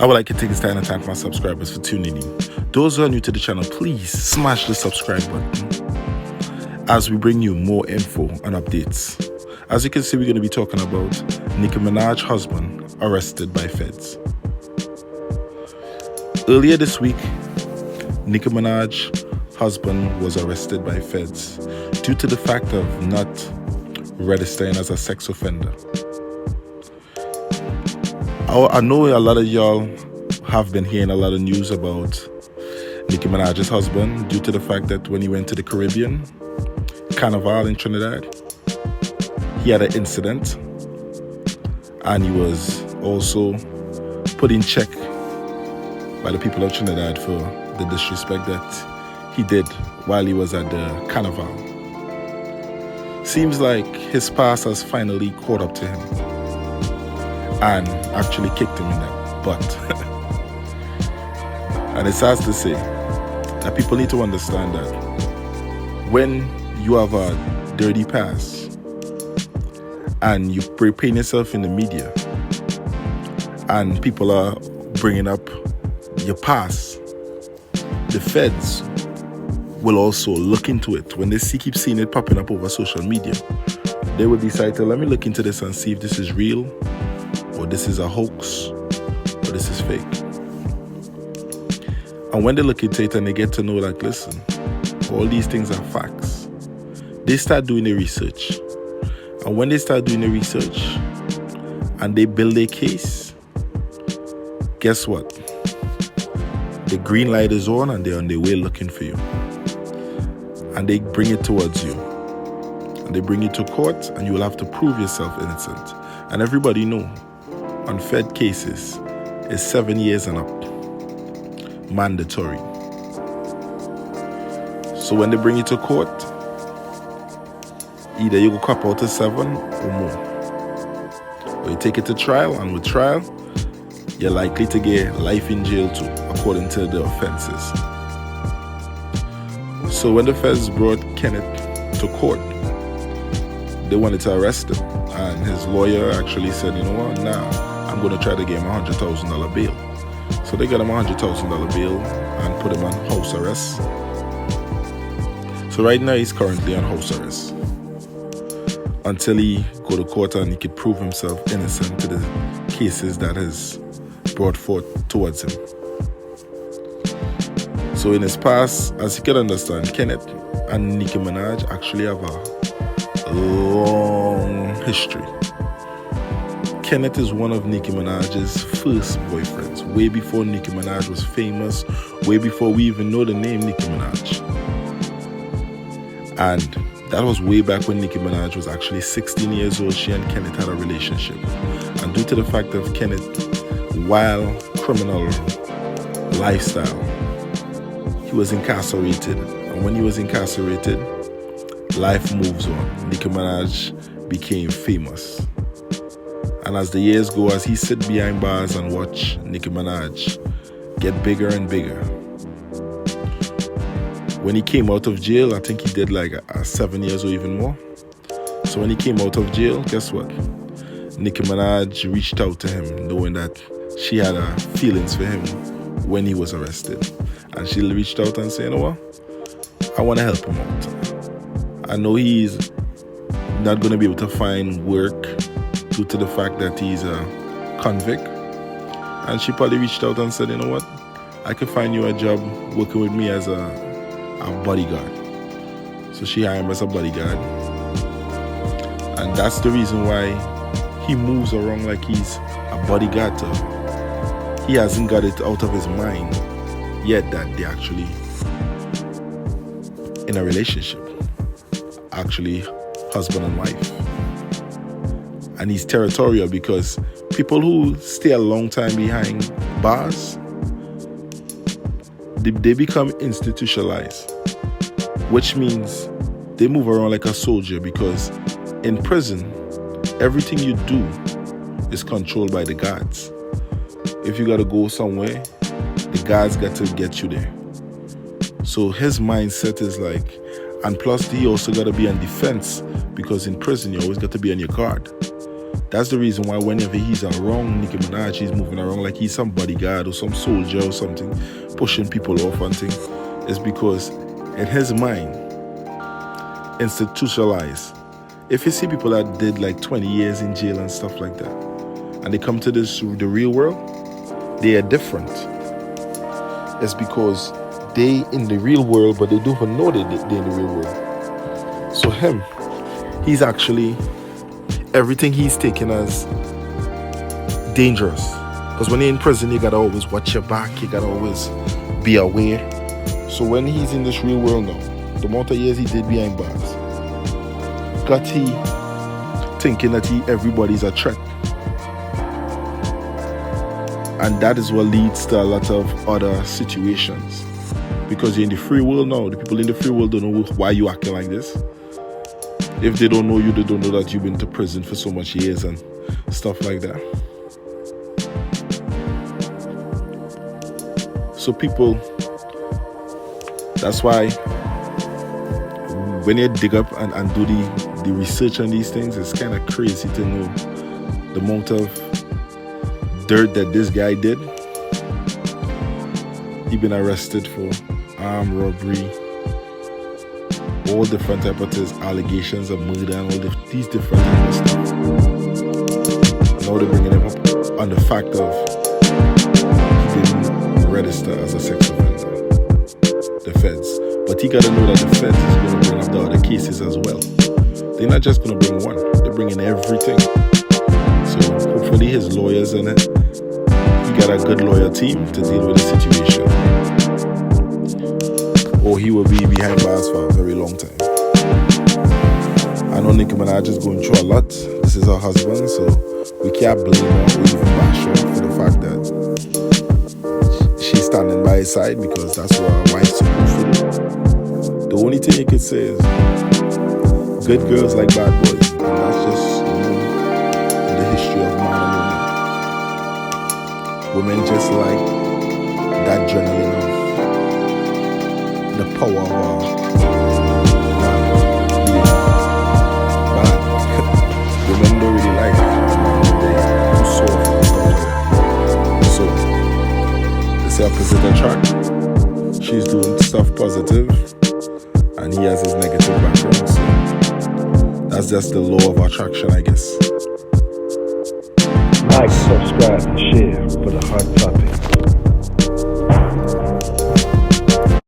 I would like to take this time and thank my subscribers for tuning in. Those who are new to the channel, please smash the subscribe button as we bring you more info and updates. As you can see, we're going to be talking about Nicki Minaj's husband arrested by feds. Earlier this week, Nicki Minaj's husband was arrested by feds due to the fact of not registering as a sex offender. I know a lot of y'all have been hearing a lot of news about Nicki Minaj's husband due to the fact that when he went to the Caribbean, Carnival in Trinidad, he had an incident and he was also put in check by the people of Trinidad for the disrespect that he did while he was at the Carnival. Seems like his past has finally caught up to him and actually kicked him in the butt. And it's sad to say that people need to understand that when you have a dirty past and you paint yourself in the media and people are bringing up your past, the feds will also look into it. When they keep seeing it popping up over social media, they will decide to let me look into this and see if this is real, or this is a hoax, or this is fake. And when they look into it and they get to know, like, listen, all these things are facts, they start doing the research. And when they start doing the research and they build their case, guess what? The green light is on and they're on their way looking for you. And they bring it towards you. And they bring you to court and you will have to prove yourself innocent. And everybody know, on Fed cases, is 7 years and up. Mandatory. So when they bring you to court, either you go cop out to 7 or more. Or you take it to trial, and with trial, you're likely to get life in jail too, according to the offenses. So when the feds brought Kenneth to court, they wanted to arrest him. And his lawyer actually said, you know what, I'm going to try to get him a $100,000 bail. So they got him a $100,000 bail and put him on house arrest. So right now he's currently on house arrest until he go to court and he could prove himself innocent to the cases that is brought forth towards him. So in his past, as you can understand, Kenneth and Nicki Minaj actually have a long history. Kenneth is one of Nicki Minaj's first boyfriends, way before Nicki Minaj was famous, way before we even know the name Nicki Minaj. And that was way back when Nicki Minaj was actually 16 years old. She and Kenneth had a relationship. And due to the fact of Kenneth, wild criminal lifestyle, he was incarcerated. And when he was incarcerated, life moves on. Nicki Minaj became famous. And as the years go, as he sit behind bars and watch Nicki Minaj get bigger and bigger. When he came out of jail, I think he did like 7 years or even more. So when he came out of jail, guess what? Nicki Minaj reached out to him, knowing that she had feelings for him when he was arrested. And she reached out and said, you know what? I want to help him out. I know he's not going to be able to find work due to the fact that he's a convict. And she probably reached out and said, you know what? I can find you a job working with me as a bodyguard. So she hired him as a bodyguard. And that's the reason why he moves around like he's a bodyguard to her. He hasn't got it out of his mind yet that they're actually in a relationship. Actually, husband and wife. And he's territorial because people who stay a long time behind bars, they become institutionalized, which means they move around like a soldier, because in prison, everything you do is controlled by the guards. If you got to go somewhere, the guards got to get you there. So his mindset is like, and plus he also got to be on defense, because in prison you always got to be on your guard. That's the reason why whenever he's around Nicki Minaj, he's moving around like he's some bodyguard or some soldier or something, pushing people off and things. It's because in his mind, institutionalized. If you see people that did like 20 years in jail and stuff like that, and they come to the real world, they are different. It's because they in the real world, but they don't even know they're in the real world. So him, he's actually, everything he's taken as dangerous. Because when you're in prison, you gotta always watch your back, you gotta always be aware. So when he's in this real world now, the amount of years he did behind bars, got he thinking that everybody's a threat. And that is what leads to a lot of other situations. Because you're in the free world now, the people in the free world don't know why you acting like this. If they don't know you, they don't know that you've been to prison for so much years and stuff like that. So people, that's why when you dig up and do the research on these things, it's kind of crazy to know the amount of dirt that this guy did. He been arrested for armed robbery, all different type of things, allegations of murder and all these different type of stuff. And now they're bringing him up on the fact of he didn't register as a sex offender, the feds. But he gotta know that the feds is going to bring up the other cases as well. They're not just going to bring one, they're bringing everything. So hopefully his lawyers and it, he got a good lawyer team to deal with the situation, or he will be behind bars for a very long time. I know Nicki Minaj is going through a lot. This is her husband, so we can't blame her or even bash her for the fact that she's standing by his side, because that's what a wife's supposed to do. The only thing you could say is good girls like bad boys, and that's just in the history of man and woman. Women just like that adrenaline of the power of bad. Women don't really like it. They too soft and stuff like that. So it's the opposite attract. She's doing stuff positive, and he has his negative background. So that's just the law of attraction, I guess. Like, subscribe, and share for the hot topic.